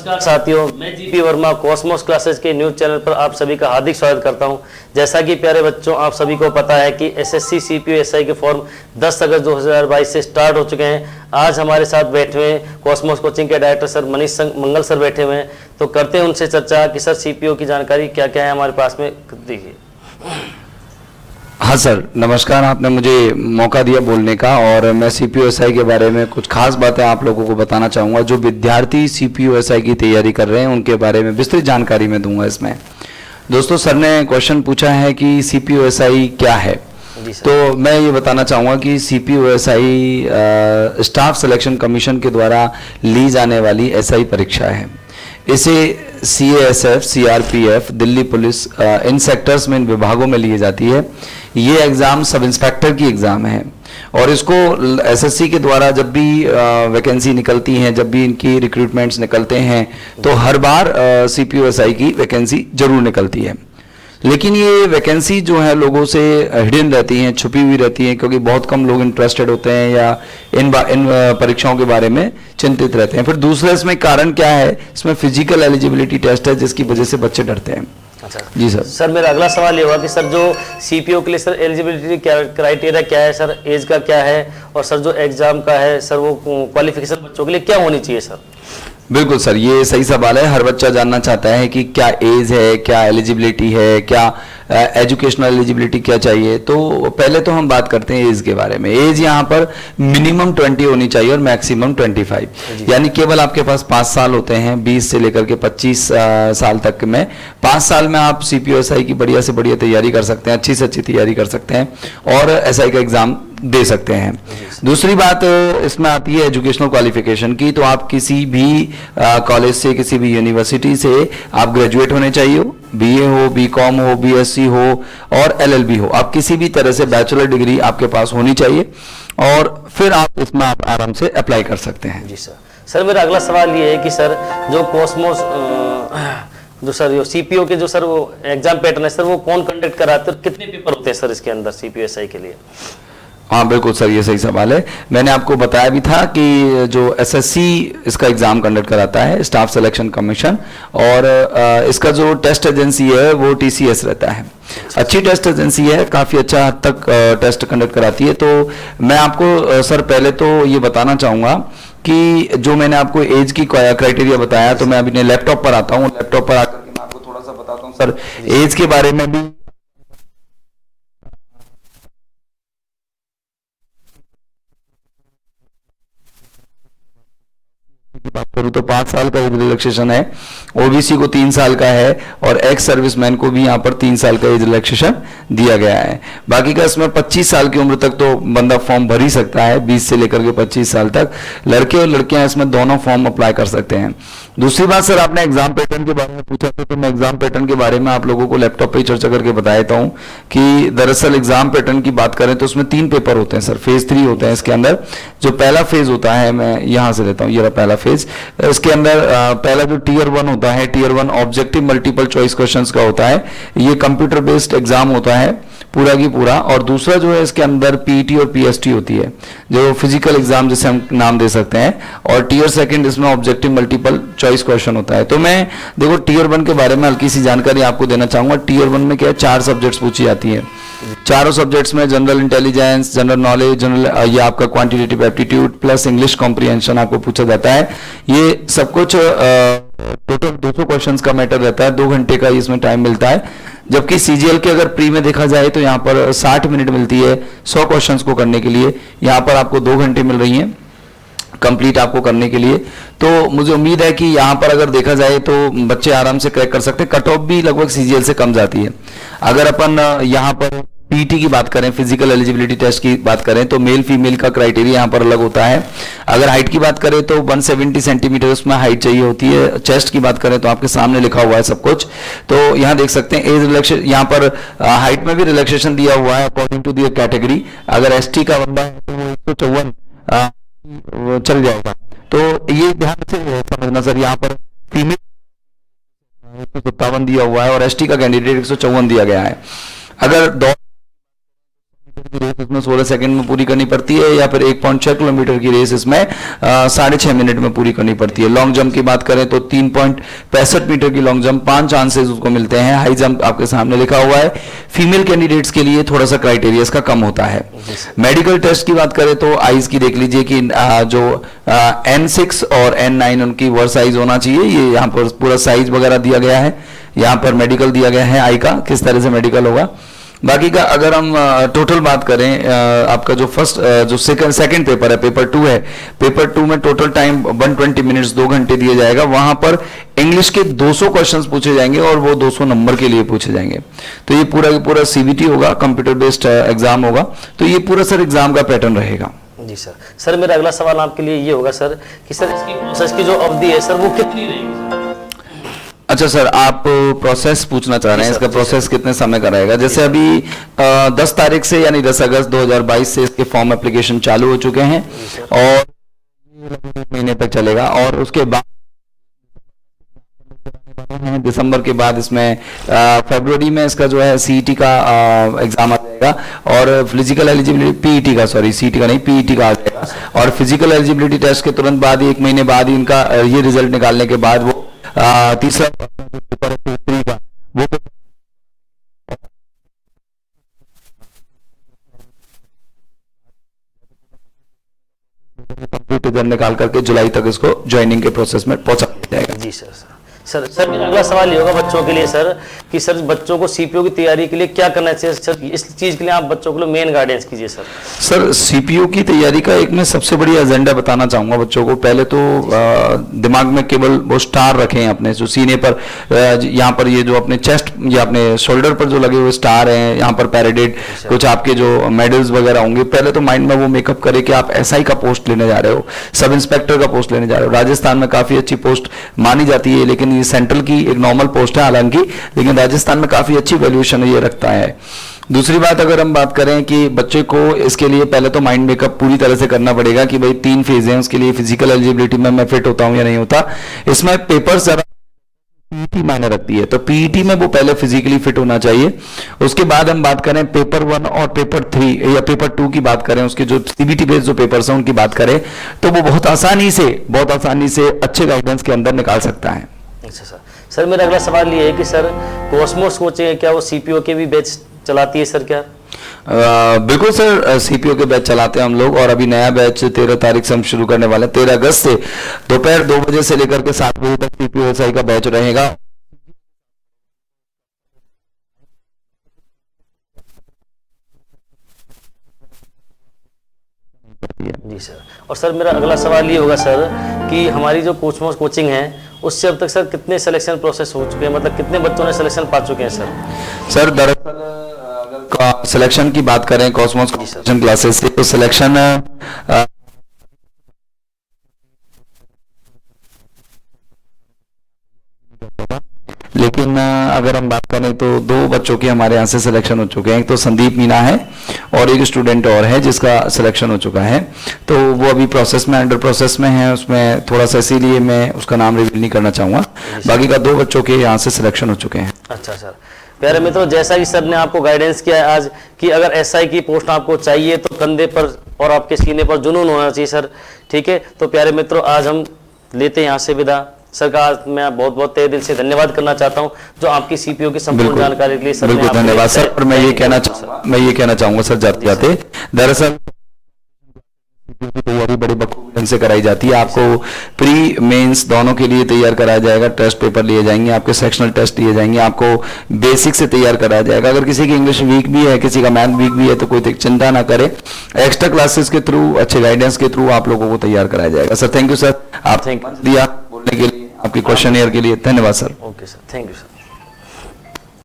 नमस्कार साथियों, मैं जीपी वर्मा कॉस्मोस क्लासेस के न्यूज़ चैनल पर आप सभी का हार्दिक स्वागत करता हूं। जैसा कि प्यारे बच्चों, आप सभी को पता है कि एसएससी सीपीयू एसआई के फॉर्म 10 अगस्त 2022 से स्टार्ट हो चुके हैं। आज हमारे साथ बैठे हुए हैं कॉस्मोस कोचिंग के डायरेक्टर सर मनीष मंगल सर बैठे हुए हैं। तो करते हैं उनसे चर्चा कि सर सीपीयू की जानकारी क्या क्या है हमारे पास में, देखिए। हाँ सर, नमस्कार। आपने मुझे मौका दिया बोलने का और मैं सीपीयूएसआई के बारे में कुछ खास बातें आप लोगों को बताना चाहूँगा। जो विद्यार्थी सीपीयूएसआई की तैयारी कर रहे हैं उनके बारे में विस्तृत जानकारी मैं दूंगा इसमें। दोस्तों, सर ने क्वेश्चन पूछा है कि सीपीयूएसआई क्या है, तो मैं ये बताना चाहूँगा कि सीपीयूएसआई स्टाफ सिलेक्शन कमीशन के द्वारा ली जाने वाली एसआई परीक्षा है। इसे सीएएसएफ, सीआरपीएफ, दिल्ली पुलिस, इन सेक्टर्स में, इन विभागों में ली जाती है। ये एग्ज़ाम सब इंस्पेक्टर की एग्ज़ाम है और इसको एसएससी के द्वारा जब भी वैकेंसी निकलती हैं, जब भी इनकी रिक्रूटमेंट्स निकलते हैं, तो हर बार सीपीयूएसआई की वैकेंसी जरूर निकलती है। लेकिन ये वैकेंसी जो है लोगों से हिडन रहती हैं, छुपी हुई रहती हैं, क्योंकि बहुत कम लोग इंटरेस्टेड होते हैं या इन परीक्षाओं के बारे में चिंतित रहते हैं। फिर दूसरा इसमें कारण क्या है, इसमें फिजिकल एलिजिबिलिटी टेस्ट है जिसकी वजह से बच्चे डरते हैं। अच्छा जी सर। सर, मेरा अगला सवाल ये होगा कि सर जो सीपीयू के लिए सर एलिजिबिलिटी क्राइटेरिया क्या है, सर एज का क्या है, और सर जो एग्जाम का है सर वो क्वालिफिकेशन बच्चों के लिए क्या होनी चाहिए सर? बिल्कुल सर, ये सही सवाल है। हर बच्चा जानना चाहता है कि क्या एज है, क्या एलिजिबिलिटी है, क्या एजुकेशनल एलिजिबिलिटी क्या चाहिए। तो पहले तो हम बात करते हैं एज के बारे में। एज यहाँ पर मिनिमम 20 होनी चाहिए और मैक्सिमम 25, यानी केवल आपके पास 5 साल होते हैं। 20 से लेकर के 25 साल तक में, 5 साल में आप सीपीयूएसआई की बढ़िया से बढ़िया तैयारी कर सकते हैं, अच्छी से अच्छी तैयारी कर सकते हैं और एसआई का एग्जाम दे सकते हैं। दूसरी बात इसमें आती है एजुकेशनल क्वालिफिकेशन की। तो आप किसी भी कॉलेज से, किसी भी यूनिवर्सिटी से आप ग्रेजुएट होने चाहिए, बीए हो, बीकॉम हो, बीएससी हो और एलएलबी हो। आप किसी भी तरह से बैचलर डिग्री आपके पास होनी चाहिए और फिर आप इसमें आप आराम से अप्लाई कर सकते हैं। जी सर। सर, मेरा अगला सवाल ये है कि सर जो कॉस्मोस जो सर जो सीपीयू के जो सर वो एग्जाम पैटर्न है सर, वो कौन कंडक्ट कराते हैं और कितने पेपर होते हैं सर इसके अंदर सीपीयूएसआई के लिए? हाँ बिल्कुल सर, ये सही सवाल है। मैंने आपको बताया भी था कि जो एसएससी इसका एग्जाम कंडक्ट कराता है, स्टाफ सिलेक्शन कमीशन, और इसका जो टेस्ट एजेंसी है वो टीसीएस रहता है। अच्छी टेस्ट एजेंसी है, काफ़ी अच्छा हद तक टेस्ट कंडक्ट कराती है। तो मैं आपको सर पहले तो ये बताना चाहूँगा कि जो मैंने आपको एज की क्राइटेरिया बताया, तो मैं अभी अपने लैपटॉप पर आता हूँ। लैपटॉप पर आकर के मैं आपको थोड़ा सा बताता हूँ सर एज के बारे में भी। बात करूं तो 5 साल का एज रिलैक्सेशन है, ओबीसी को 3 साल का है और एक्स सर्विसमैन को भी यहाँ पर 3 साल का एज रिलैक्सेशन दिया गया है। बाकी का इसमें 25 साल की उम्र तक तो बंदा फॉर्म भर ही सकता है, 20 से लेकर के 25 साल तक। लड़के और लड़कियां इसमें दोनों फॉर्म अप्लाई कर सकते हैं। दूसरी बात सर, आपने एग्जाम पैटर्न के बारे में पूछा था, तो मैं एग्जाम पैटर्न के बारे में आप लोगों को लैपटॉप पे चर्चा करके बता देता हूँ कि दरअसल एग्जाम पैटर्न की बात करें तो उसमें 3 पेपर होते हैं सर, फेज 3 होते हैं इसके अंदर। जो पहला फेज होता है, मैं यहाँ से लेता हूँ, ये रहा पहला फेज। इसके अंदर पहला जो टीयर 1 होता है, tier 1 objective multiple choice questions का होता है। ये कंप्यूटर बेस्ड एग्जाम होता है पूरा की पूरा। और दूसरा जो है इसके अंदर पीईटी और पीएसटी होती है, जो फिजिकल एग्जाम जिसे हम नाम दे सकते हैं। और टीयर 2 इसमें ऑब्जेक्टिव मल्टीपल चॉइस क्वेश्चन होता है। तो मैं देखो टीयर 1 के बारे में हल्की सी जानकारी आपको देना चाहूंगा। टीयर 1 में क्या है, 4 सब्जेक्ट्स पूछी जाती है। चारों सब्जेक्ट्स में general intelligence, general knowledge, general ये आपका quantitative aptitude plus English comprehension आपको पूछा जाता है। ये सब कुछ टोटल 200 क्वेश्चंस का मैटर रहता है। 2 घंटे का इसमें टाइम मिलता है। जबकि सीजीएल के अगर प्री में देखा जाए तो यहाँ पर 60 मिनट मिलती है 100 क्वेश्चंस को करने के लिए। यहाँ पर आपको 2 घंटे मिल रही हैं कंप्लीट आपको करने के लिए। तो मुझे उम्मीद है कि यहाँ पर अगर देखा जाए तो बच्चे आराम से क्रैक कर सकते हैं। कट ऑफ भी लगभग सीजीएल से कम जाती है। अगर अपन यहाँ पर पीटी की बात करें, फिजिकल एलिजिबिलिटी टेस्ट की बात करें, तो मेल फीमेल का क्राइटेरिया यहाँ पर अलग होता है। अगर हाइट की बात करें तो 170 सेंटीमीटर उसमें हाइट चाहिए होती है। चेस्ट की बात करें तो आपके सामने लिखा हुआ है सब कुछ, तो यहाँ देख सकते हैं एज रिलैक्सेशन। यहाँ पर हाइट में भी रिलैक्सेशन दिया हुआ है अकॉर्डिंग टू दी कैटेगरी। अगर एसटी का बंदा है तो वो 154 चल जाएगा। तो ये ध्यान से समझना सर, यहाँ पर फीमेल 157 दिया हुआ है और एसटी का कैंडिडेट 154 दिया गया है। अगर की रेस इसमें 16 सेकंड में पूरी करनी पड़ती है, या फिर 1.6 किलोमीटर की रेस इसमें 6.5 मिनट में पूरी करनी पड़ती है। लॉन्ग जंप की बात करें तो 3.65 मीटर की लॉन्ग जंप 5 चांसेस उसको मिलते हैं। हाई जंप आपके सामने लिखा हुआ है। फीमेल कैंडिडेट्स के लिए थोड़ा सा क्राइटेरिया इसका कम होता है। मेडिकल टेस्ट की बात करें तो आईज की देख लीजिए कि जो N6 और N9 उनकी वर्ड साइज होना चाहिए। ये यहाँ पर पूरा साइज वगैरह दिया गया है, यहाँ पर मेडिकल दिया गया है आई का, किस तरह से मेडिकल होगा। बाकी का अगर हम टोटल बात करें, आपका जो फर्स्ट जो सेकंड पेपर है, पेपर 2 है, पेपर 2 में टोटल टाइम 120 मिनट्स 2 घंटे दिए जाएगा। वहां पर इंग्लिश के 200 क्वेश्चंस पूछे जाएंगे और वो 200 नंबर के लिए पूछे जाएंगे। तो ये पूरा CBT होगा, कंप्यूटर बेस्ड एग्जाम होगा। तो ये पूरा सर एग्जाम का पैटर्न रहेगा। जी सर। सर मेरा अगला सवाल आपके लिए ये होगा सर कि सर इसकी प्रोसेस की जो अवधि है सर वो कितनी रहेगी? अच्छा सर, आप प्रोसेस पूछना चाह रहे हैं, इसका प्रोसेस कितने समय का रहेगा? जैसे अभी 10 तारीख से यानी 10 अगस्त 2022 से इसके फॉर्म एप्लीकेशन चालू हो चुके हैं और महीने तक चलेगा। और उसके बाद दिसंबर के बाद इसमें फरवरी में इसका जो है CET का एग्जाम आ जाएगा और फिजिकल एलिजिबिलिटी PET का, सॉरी CET का नहीं PET का आ जाएगा। और फिजिकल एलिजिबिलिटी टेस्ट के तुरंत बाद ही 1 महीने बाद ही इनका ये रिजल्ट निकालने के बाद वो तीसरा पेपर का वो कंप्यूटर निकाल करके जुलाई तक इसको ज्वाइनिंग के प्रोसेस में पहुंचा दिया जाएगा। जी सर मेरा अगला सवाल ये होगा बच्चों के लिए सर कि सर बच्चों को CPO की तैयारी के लिए क्या करना चाहिए सर? इस चीज के लिए आप बच्चों को मेन गाइडेंस कीजिए सर। सर CPO की तैयारी का एक मैं सबसे बड़ी एजेंडा बताना चाहूंगा बच्चों को। पहले तो दिमाग में केवल वो स्टार रखें अपने जो सीने पर, यहाँ पर ये जो अपने चेस्ट या अपने शोल्डर पर जो लगे हुए स्टार हैं, यहाँ पर पैराडेड कुछ आपके जो मेडल्स वगैरह होंगे, पहले तो माइंड में वो मेकअप करे कि आप SI का पोस्ट लेने जा रहे हो, सब इंस्पेक्टर का पोस्ट लेने जा रहे हो। राजस्थान में काफी अच्छी पोस्ट मानी जाती है, लेकिन सेंट्रल की एक नॉर्मल पोस्ट है हालांकि, लेकिन राजस्थान में काफी अच्छी वैल्यूएशन ये रखता है। दूसरी बात अगर हम बात करें कि बच्चे को इसके लिए पहले तो माइंड मेकअप पूरी तरह से करना पड़ेगा कि भाई 3 फेज हैं उसके लिए, फिजिकल एलिजिबिलिटी में मैं फिट होता हूं या नहीं होता। इसमें पेपर जरा PET मायने रखती है, तो PET में वो पहले फिजिकली फिट होना चाहिए। उसके बाद हम बात करें पेपर 1 और पेपर 3 या पेपर 2 की बात करें, उसके जो CBT बेस्ड जो पेपर्स हैं उनकी बात करें, तो वो बहुत आसानी से अच्छे गाइडेंस के अंदर निकाल सकता है। अच्छा सर मेरा अगला सवाल ये है कि सर कॉस्मोस कोचिंग है, क्या वो CPO के भी बैच चलाती है सर? क्या बिल्कुल सर, CPO के बैच चलाते हैं हम लोग और अभी नया बैच 13 तारीख से हम शुरू करने वाले हैं। 13 अगस्त से दोपहर 2 बजे से लेकर के 7 बजे तक CPO SI का बैच रहेगा। जी सर। और सर मेरा अगला सवाल ये होगा सर कि हमारी जो कॉस्मोस कोचिंग है उससे अब तक सर कितने सिलेक्शन प्रोसेस हो चुके हैं, मतलब कितने बच्चों ने सिलेक्शन पा चुके हैं सर? सर दरअसल अगर सिलेक्शन की बात करें कॉस्मोस क्लासेस से, तो सिलेक्शन लेकिन अगर हम बात करें तो 2 बच्चों के हमारे यहाँ से सिलेक्शन हो चुके हैं। एक तो संदीप मीना है और एक स्टूडेंट और है जिसका सिलेक्शन हो चुका है, तो वो अभी प्रोसेस में, अंडर प्रोसेस में है, उसमें थोड़ा सा इसीलिए मैं उसका नाम रिवील नहीं करना चाहूँगा। बाकी का 2 बच्चों के यहाँ से सिलेक्शन हो चुके हैं। अच्छा सर। प्यारे मित्रों, जैसा कि सर ने आपको गाइडेंस किया है आज कि अगर SI की पोस्ट आपको चाहिए तो कंधे पर और आपके सीने पर जुनून होना चाहिए सर, ठीक है? तो प्यारे मित्रों, आज हम लेते हैं यहाँ से विदा। सर का मैं बहुत बहुत तहे दिल से धन्यवाद करना चाहता हूं जो आपकी CPO की संपूर्ण जानकारी के लिए सर। बिल्कुल धन्यवाद सर। और मैं ये कहना चाहूंगा सर जाते जाते, दरअसल की तैयारी बड़े बखूबी ढंग से कराई जाती है। आपको प्री मेंस दोनों के लिए तैयार कराया जाएगा, टेस्ट पेपर लिए जाएंगे, आपके सेक्शनल टेस्ट लिए जाएंगे, आपको बेसिक से तैयार कराया जाएगा। अगर किसी की इंग्लिश वीक भी है, किसी का मैथ वीक भी है, तो कोई चिंता ना करे, एक्स्ट्रा क्लासेस के थ्रू, अच्छे गाइडेंस के थ्रू आप लोगों को तैयार कराया जाएगा। सर थैंक यू सर, आप दिया बोलने के लिए, आपके क्वेश्चन के लिए धन्यवाद sir. Okay sir, thank you sir.